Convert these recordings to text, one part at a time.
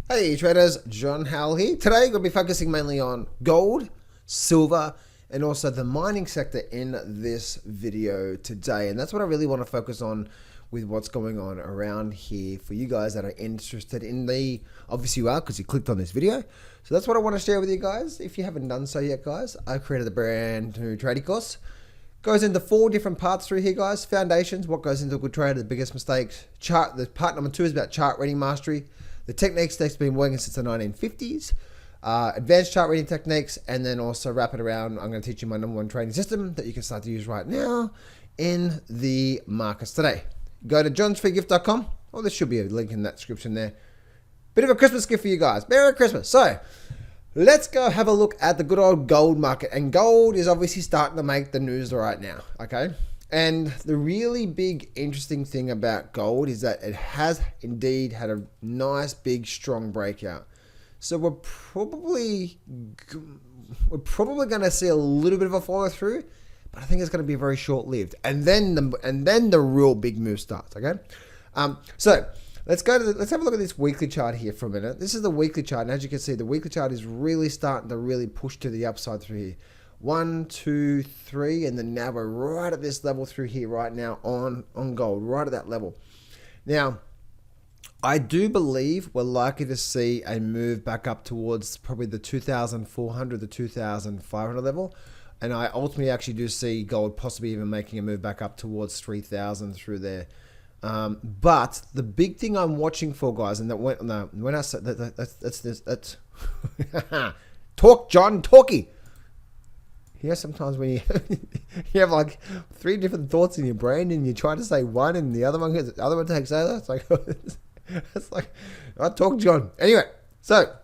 Hey traders, John Howell here. Today we're going to be focusing mainly on gold, silver, and also the mining sector in this video today. And that's what I really want to focus on with what's going on around here for you guys that are interested in the, obviously you are because you clicked on this video. So that's what I want to share with you guys. If you haven't done so yet, guys, I created a brand new trading course. Goes into 4 different parts through here, guys. Foundations, what goes into a good trade, the biggest mistakes. Chart, the part number 2 is about chart reading mastery. The techniques that's been working since the 1950s. Advanced chart reading techniques, and then also wrap it around. I'm going to teach you my #1 trading system that you can start to use right now in the markets today. Go to johnsfreegift.com. Oh, there should be a link in that description there. Bit of a Christmas gift for you guys. Merry Christmas. So, let's go have a look at the good old gold market. And gold is obviously starting to make the news right now, okay? And the really big interesting thing about gold is that it has indeed had a nice, big, strong breakout. So we're probably going to see a little bit of a follow through, but I think it's going to be very short lived. And then the real big move starts, okay? So let's have a look at this weekly chart here for a minute. This is the weekly chart, and as you can see, the weekly chart is really starting to really push to the upside through here. 1, 2, 3, and then now we're right at this level through here right now on gold, right at that level. Now, I do believe we're likely to see a move back up towards probably the 2,400, the 2,500 level. And I ultimately actually do see gold possibly even making a move back up towards 3,000 through there. But the big thing I'm watching for, guys, and that when I said that's talk, John, talkie. Yeah, sometimes when you have like 3 different thoughts in your brain and you try to say one and the other one takes over, it's like I talk, John. Anyway, so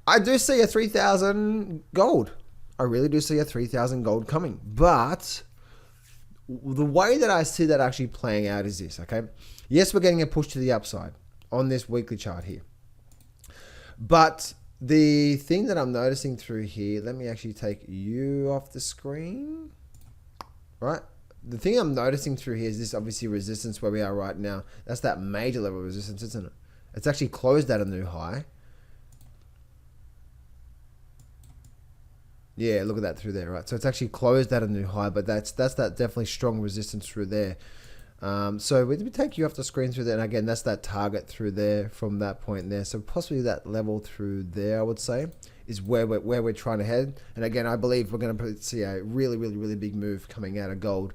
I do see a 3,000 gold. I really do see a 3,000 gold coming, but the way that I see that actually playing out is this, okay? Yes, we're getting a push to the upside on this weekly chart here, but the thing that I'm noticing through here, let me actually take you off the screen, right? The thing I'm noticing through here is this obviously resistance where we are right now. That's that major level of resistance, isn't it? It's actually closed at a new high. Yeah, look at that through there, right? So it's actually closed at a new high, but that's that definitely strong resistance through there. So we take you off the screen through there, and again, that's that target through there from that point there. So possibly that level through there, I would say, is where we're trying to head. And again, I believe we're going to see a really big move coming out of gold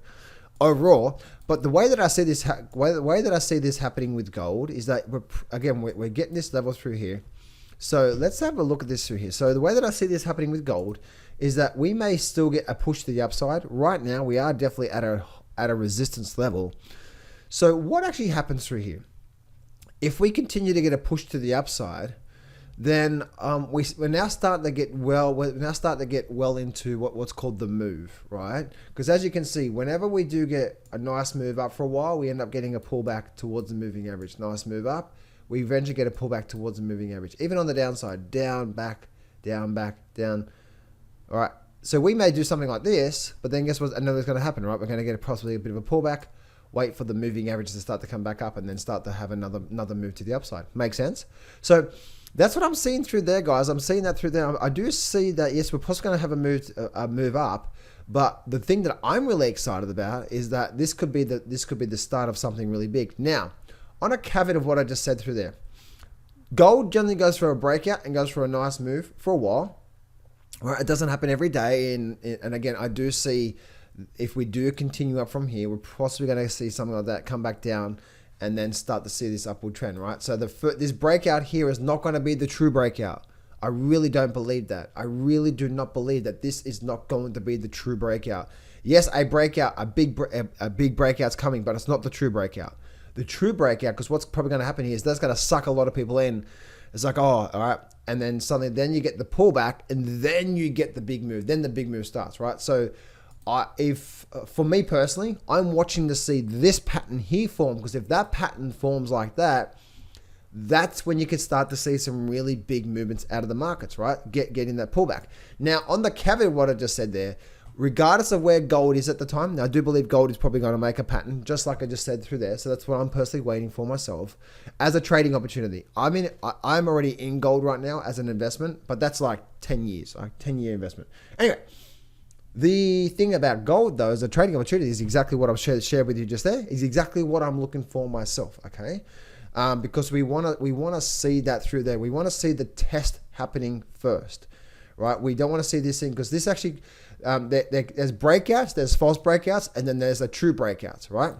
overall. But the way that I see this, happening with gold is that we're getting this level through here. So let's have a look at this through here. So the way that I see this happening with gold is that we may still get a push to the upside. Right now, we are definitely at a resistance level. So what actually happens through here? If we continue to get a push to the upside, then we're now starting to get well into what's called the move, right? Because as you can see, whenever we do get a nice move up for a while, we end up getting a pullback towards the moving average. Nice move up, we eventually get a pullback towards the moving average. Even on the downside, down, back, down. All right. So we may do something like this, but then guess what? Another's going to happen, right? We're going to get possibly a bit of a pullback, wait for the moving average to start to come back up, and then start to have another move to the upside. Make sense? So that's what I'm seeing through there, guys. I'm seeing that through there. I do see that, yes, we're possibly going to have a move up, but the thing that I'm really excited about is that this could be the start of something really big. Now, on a caveat of what I just said through there, gold generally goes for a breakout and goes for a nice move for a while. Right, it doesn't happen every day, and again, I do see if we do continue up from here, we're possibly going to see something like that come back down and then start to see this upward trend, right? So this breakout here is not going to be the true breakout. I really don't believe that. I really do not believe that this is not going to be the true breakout. Yes, a big breakout's coming, but it's not the true breakout. The true breakout, because what's probably going to happen here is that's going to suck a lot of people in. It's like, oh, all right. And then suddenly, then you get the pullback, and then you get the big move. Then the big move starts, right? So, for me personally, I'm watching to see this pattern here form, because if that pattern forms like that, that's when you can start to see some really big movements out of the markets, right? Getting that pullback. Now, on the caveat of what I just said there, regardless of where gold is at the time. Now, I do believe gold is probably going to make a pattern, just like I just said through there. So that's what I'm personally waiting for myself as a trading opportunity. I mean, I'm already in gold right now as an investment, but that's like 10 years, like 10-year investment. Anyway, the thing about gold, though, as a trading opportunity is exactly what I've shared with you just there, is exactly what I'm looking for myself, okay? Because we want to see that through there. We want to see the test happening first, right? We don't want to see this thing, because this actually, there's breakouts, there's false breakouts, and then there's a true breakouts, right?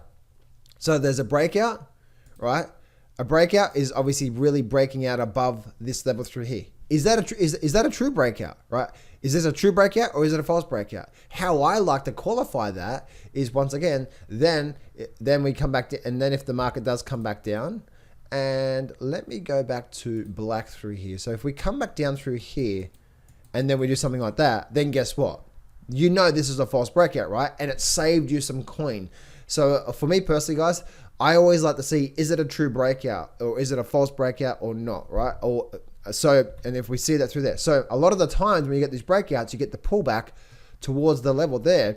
So there's a breakout, right? A breakout is obviously really breaking out above this level through here. Is that a true breakout, right? Is this a true breakout or is it a false breakout? How I like to qualify that is, once again, then we come back to, and then if the market does come back down, and let me go back to black through here. So if we come back down through here and then we do something like that, then guess what? You know this is a false breakout, right? And it saved you some coin. So for me personally, guys, I always like to see, is it a true breakout or is it a false breakout or not, right? Or so, and if we see that through there. So a lot of the times when you get these breakouts, you get the pullback towards the level there.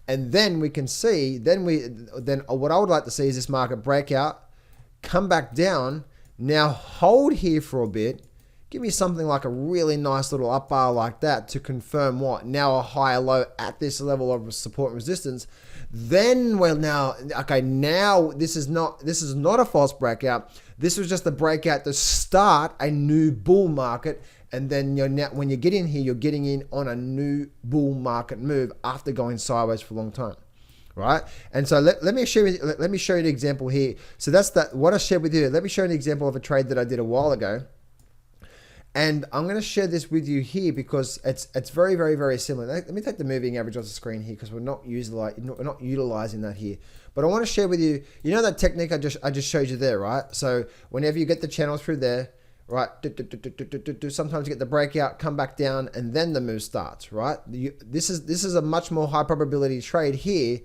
And then we can see, then what I would like to see is this market breakout, come back down, now hold here for a bit, give me something like a really nice little up bar like that to confirm what? Now a higher low at this level of support and resistance. Then we're now, okay, now this is not a false breakout. This was just a breakout to start a new bull market. And then when you get in here, you're getting in on a new bull market move after going sideways for a long time. Right? And so let me show you an example here. So that's what I shared with you. Let me show you an example of a trade that I did a while ago. And I'm going to share this with you here because it's very, very, very similar. Let me take the moving average off the screen here because we're not utilizing that here. But I want to share with you, that technique I just showed you there, right? So whenever you get the channel through there, right, sometimes you get the breakout, come back down, and then the move starts, right? This is a much more high probability trade here.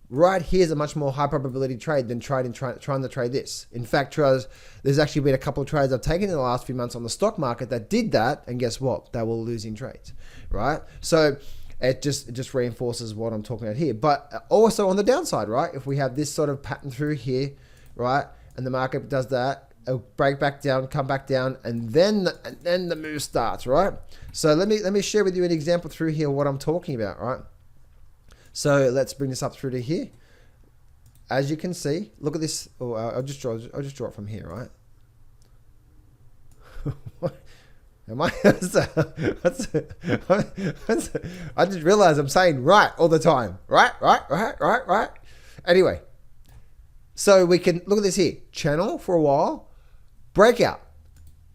Right here is a much more high probability trade than trying to trade this. In fact, there's actually been a couple of trades I've taken in the last few months on the stock market that did that, and guess what? They were losing trades, right? So it just reinforces what I'm talking about here. But also on the downside, right? If we have this sort of pattern through here, right, and the market does that, it'll break back down, come back down, and then the move starts, right? So let me share with you an example through here what I'm talking about, right? So let's bring this up through to here. As you can see, look at this. Oh, I'll just draw it from here, right? What? Am I? I just realized I'm saying right all the time. Right. Anyway, so we can look at this here. Channel for a while, breakout.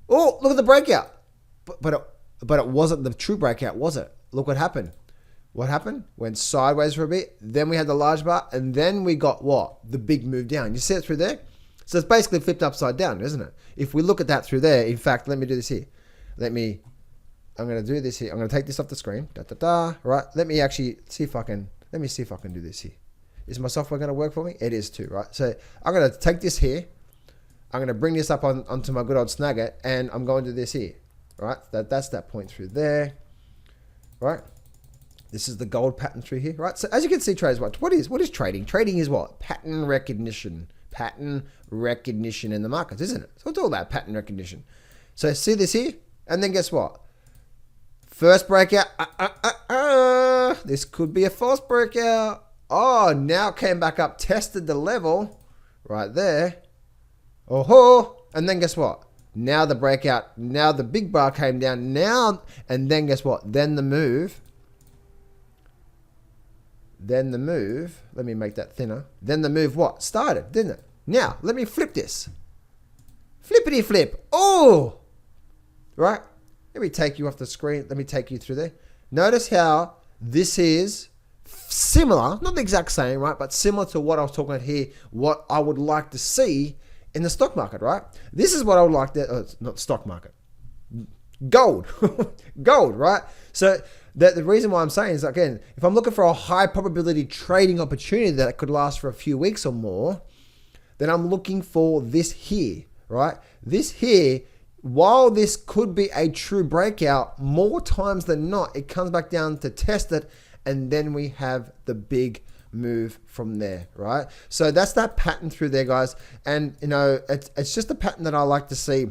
Oh, look at the breakout. But it wasn't the true breakout, was it? Look what happened. What happened? Went sideways for a bit. Then we had the large bar, and then we got what? The big move down. You see it through there? So it's basically flipped upside down, isn't it? If we look at that through there, in fact, let me do this here. I'm going to do this here. I'm going to take this off the screen. Right? Let me see if I can do this here. Is my software going to work for me? It is too, right? So I'm going to take this here. I'm going to bring this up onto my good old Snagit, and I'm going to this here, right? That's that point through there, right? This is the gold pattern through here, right? So as you can see, traders, what is trading? Trading is what? Pattern recognition. Pattern recognition in the markets, isn't it? So it's all about pattern recognition. So see this here, and then guess what? First breakout. This could be a false breakout. Oh, now it came back up, tested the level right there. Oh, and then guess what? Now the breakout. Now the big bar came down. Now, and then guess what? Then the move. Let me make that thinner. Then the move what? Started, didn't it? Now, let me flip this. Flippity flip. Oh! Right? Let me take you off the screen. Let me take you through there. Notice how this is similar, not the exact same, right? But similar to what I was talking about here, what I would like to see in the stock market, right? This is what I would like to, not stock market. Gold. Gold, right? So the reason why I'm saying is, again, if I'm looking for a high probability trading opportunity that could last for a few weeks or more, then I'm looking for this here, right? This here, while this could be a true breakout, more times than not, it comes back down to test it and then we have the big move from there, right? So that's that pattern through there, guys. And you know, it's just a pattern that I like to see.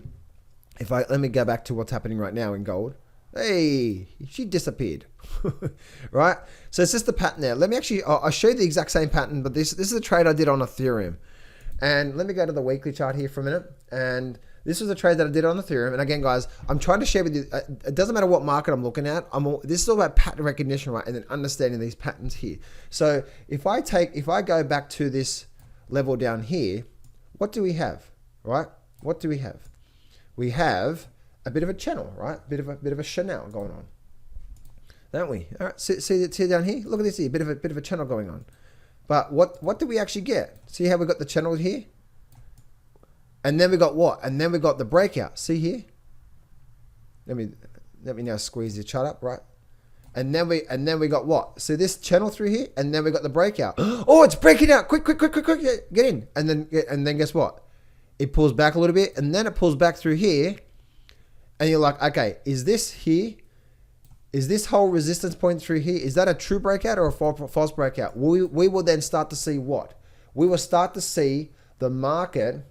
Let me go back to what's happening right now in gold. Hey, she disappeared. Right? So it's just the pattern there. Let me actually, I'll show you the exact same pattern, but this is a trade I did on Ethereum. And let me go to the weekly chart here for a minute. And this was a trade that I did on Ethereum. And again, guys, I'm trying to share with you, it doesn't matter what market I'm looking at. This is all about pattern recognition, right? And then understanding these patterns here. So if I go back to this level down here, what do we have, right? What do we have? We have a bit of a channel, right? Bit of a Chanel going on, don't we? All right, see down here. Look at this here, bit of a channel going on. But what do we actually get? See how we got the channel here, and then we got what? And then we got the breakout. See here. Let me now squeeze the chart up, right? And then we got what? So this channel through here, and then we got the breakout. Oh, it's breaking out! Quick! Get in! And then guess what? It pulls back a little bit, and then it pulls back through here. And you're like, okay, is this here? Is this whole resistance point through here? Is that a true breakout or a false breakout? We will then start to see what? We will start to see the market.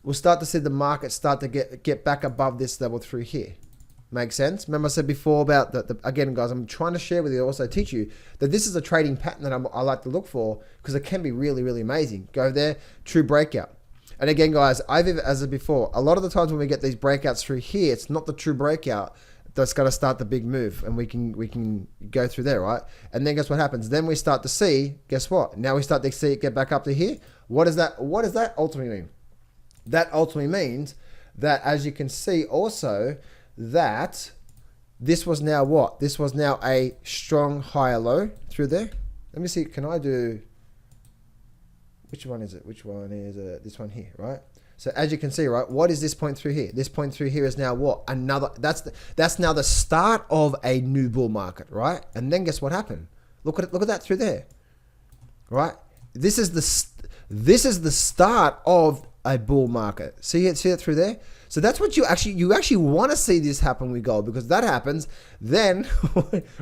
We'll start to see the market start to get back above this level through here. Make sense? Remember I said before about again, guys, I'm trying to share with you, also teach you that this is a trading pattern that I like to look for because it can be really, really amazing. Go there, true breakout. And again, guys, as I said before, a lot of the times when we get these breakouts through here, it's not the true breakout that's going to start the big move, and we can go through there, right? And then guess what happens? Then we start to see, guess what? Now we start to see it get back up to here. What does that ultimately mean? That ultimately means that, as you can see also, that this was now what? This was now a strong higher low through there. Let me see, can I do... Which one is it? Which one is it? This one here, right? So as you can see, right, what is this point through here? This point through here is now what? That's now the start of a new bull market, right? And then guess what happened? Look at that through there, right? This is the start of a bull market. See it through there? So that's what you actually want to see this happen with gold, because that happens then,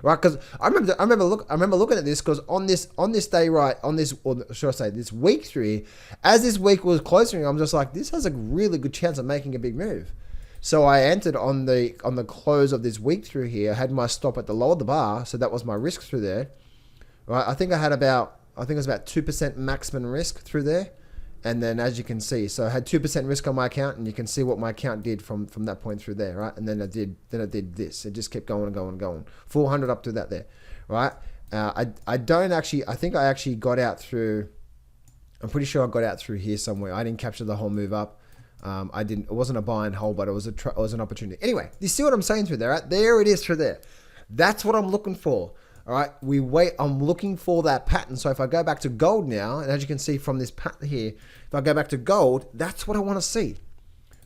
right? Because I remember looking at this, because on this day, right, or should I say this week through here, as this week was closing, I'm just like, this has a really good chance of making a big move. So I entered on the close of this week through here. I had my stop at the lower of the bar, so that was my risk through there, right? I think it was about 2% maximum risk through there. And then as you can see, so I had 2% risk on my account, and you can see what my account did from that point through there, right? And then it did this. It just kept going and going and going. 400 up to that there, right? I think I actually got out through, I'm pretty sure I got out through here somewhere. I didn't capture the whole move up. It wasn't a buy and hold, but it was an opportunity. Anyway, you see what I'm saying through there, right? There it is through there. That's what I'm looking for. All right, I'm looking for that pattern. So if I go back to gold now, and as you can see from this pattern here, if I go back to gold, that's what I want to see,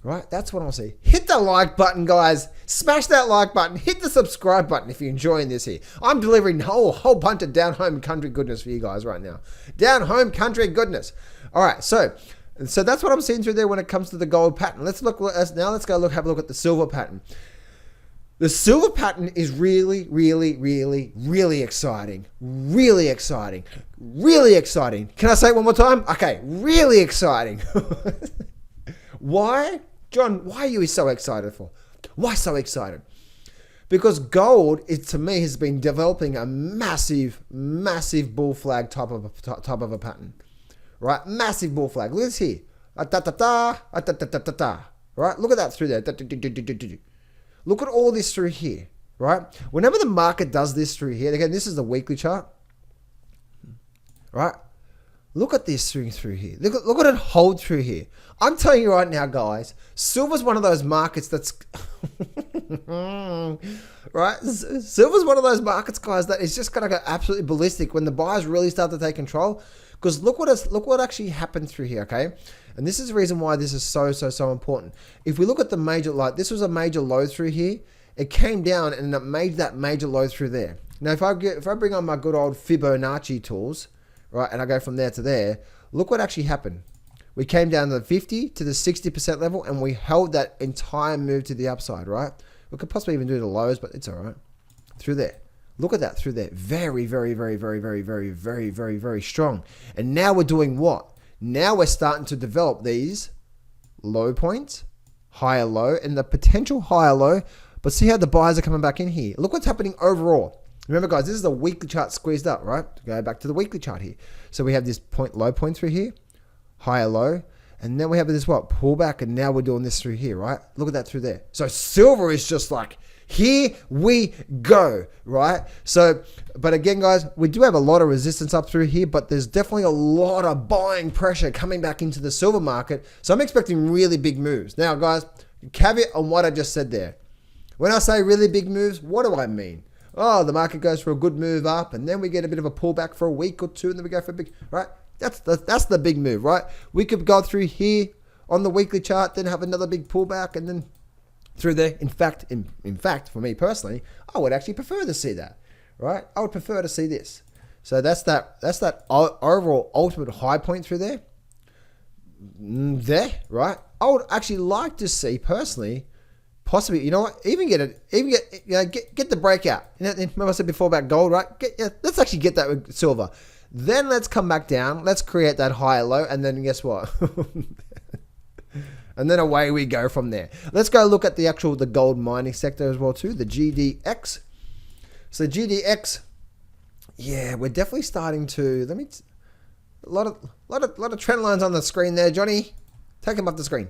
right? That's what I want to see. Hit the like button, guys. Smash that like button. Hit the subscribe button if you're enjoying this here. I'm delivering a whole bunch of down home country goodness for you guys right now. Down home country goodness. All right, so that's what I'm seeing through there when it comes to the gold pattern. Let's go have a look at the silver pattern. The silver pattern is really, really, really, really exciting. Really exciting. Really exciting. Can I say it one more time? Okay, really exciting. Why? John, why are you so excited for? Why so excited? Because gold, to me, has been developing a massive, massive bull flag type of a pattern. Right? Massive bull flag. Look at this here. Right? Look at that through there. Look at all this through here, right? Whenever the market does this through here, again, this is the weekly chart, right? Look at this through here. Look at it hold through here. I'm telling you right now, guys, silver's one of those markets that's, right? Silver's one of those markets, guys, that is just going to go absolutely ballistic when the buyers really start to take control. Because look what actually happened through here, okay? And this is the reason why this is so important. If we look at the major, like this was a major low through here. It came down and it made that major low through there. Now, if I bring on my good old Fibonacci tools, right, and I go from there to there, look what actually happened. We came down to the 50 to the 60% level, and we held that entire move to the upside, right? We could possibly even do the lows, but it's all right. Through there. Look at that through there. Very, very, very, very, very, very, very, very, very strong. And now we're doing what? Now we're starting to develop these low points, higher low, and the potential higher low. But see how the buyers are coming back in here. Look what's happening overall. Remember, guys, this is the weekly chart squeezed up, right? Go back to the weekly chart here. So we have this point, low point through here, higher low, and then we have this what? Pullback, and now we're doing this through here, right? Look at that through there. So silver is just like, here we go, right? So, but again, guys, we do have a lot of resistance up through here, but there's definitely a lot of buying pressure coming back into the silver market. So I'm expecting really big moves. Now, guys, caveat on what I just said there. When I say really big moves, what do I mean? Oh, the market goes for a good move up, and then we get a bit of a pullback for a week or two, and then we go for a big, right? That's the big move, right? We could go through here on the weekly chart, then have another big pullback, and then through there. In fact, for me personally, I would actually prefer to see that, right? I would prefer to see this. So that's that overall ultimate high point through there. Right? I would actually like to see personally, possibly, you know what? Even get the breakout. You know, remember I said before about gold, right? Let's actually get that with silver. Then let's come back down. Let's create that higher low, and then guess what? And then away we go from there. Let's go look at the gold mining sector as well too, the GDX. So GDX, yeah, we're definitely starting to. A lot of trend lines on the screen there, Johnny. Take them off the screen.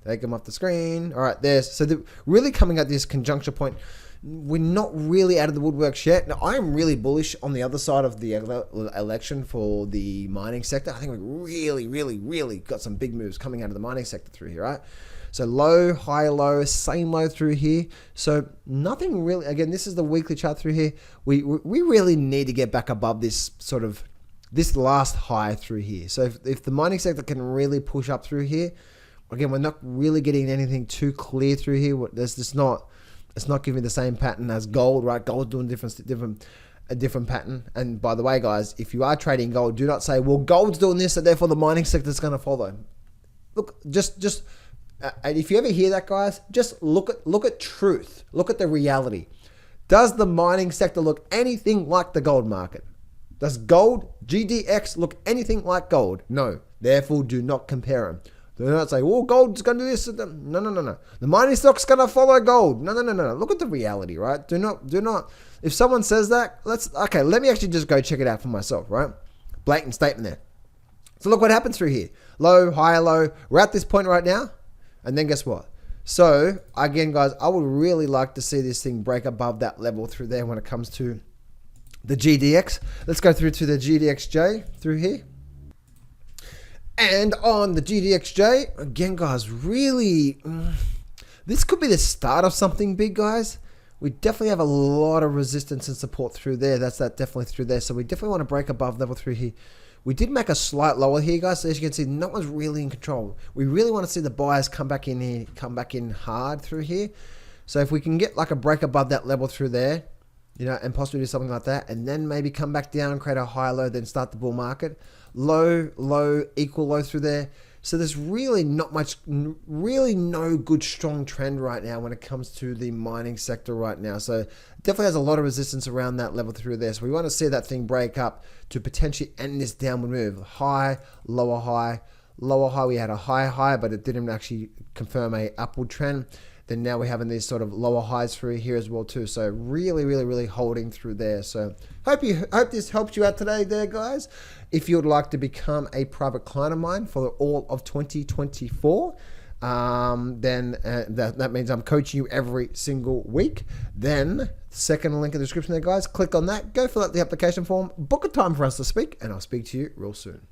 Take them off the screen. All right, there's so really coming at this conjuncture point. We're not really out of the woodworks yet. Now, I am really bullish on the other side of the election for the mining sector. I think we really got some big moves coming out of the mining sector through here, right? So low, higher low, same low through here. So nothing really, again, this is the weekly chart through here. We really need to get back above this sort of, this last high through here. So if the mining sector can really push up through here, again, we're not really getting anything too clear through here. There's just not, it's not giving the same pattern as gold, right? Gold's doing a different pattern. And by the way, guys, if you are trading gold, do not say, well, gold's doing this, so therefore the mining sector is going to follow. Look, and if you ever hear that, guys, just look at truth. Look at the reality. Does the mining sector look anything like the gold market? Does gold, GDX, look anything like gold? No. Therefore, do not compare them. Do not say, well, gold's going to do this. No. The mining stock's going to follow gold. No. Look at the reality, right? Do not. If someone says that, let me actually just go check it out for myself, right? Blatant statement there. So look what happens through here. Low, higher, low. We're at this point right now. And then guess what? So again, guys, I would really like to see this thing break above that level through there when it comes to the GDX. Let's go through to the GDXJ through here. And on the GDXJ, again, guys, really, this could be the start of something big, guys. We definitely have a lot of resistance and support through there. That's definitely through there. So we definitely want to break above level through here. We did make a slight lower here, guys. So as you can see, no one's really in control. We really want to see the buyers come back in here, come back in hard through here. So if we can get like a break above that level through there, you know, and possibly do something like that, and then maybe come back down, create a higher low, then start the bull market. Low, equal low through there. So there's really not much, really no good strong trend right now when it comes to the mining sector right now. So definitely has a lot of resistance around that level through there. So we want to see that thing break up to potentially end this downward move. High, lower high. Lower high, we had a high, but it didn't actually confirm a upward trend. Then now we're having these sort of lower highs through here as well too. So really holding through there. So hope this helped you out today there, guys. If you would like to become a private client of mine for all of 2024, then that means I'm coaching you every single week. Then second link in the description there, guys. Click on that. Go fill out the application form. Book a time for us to speak, and I'll speak to you real soon.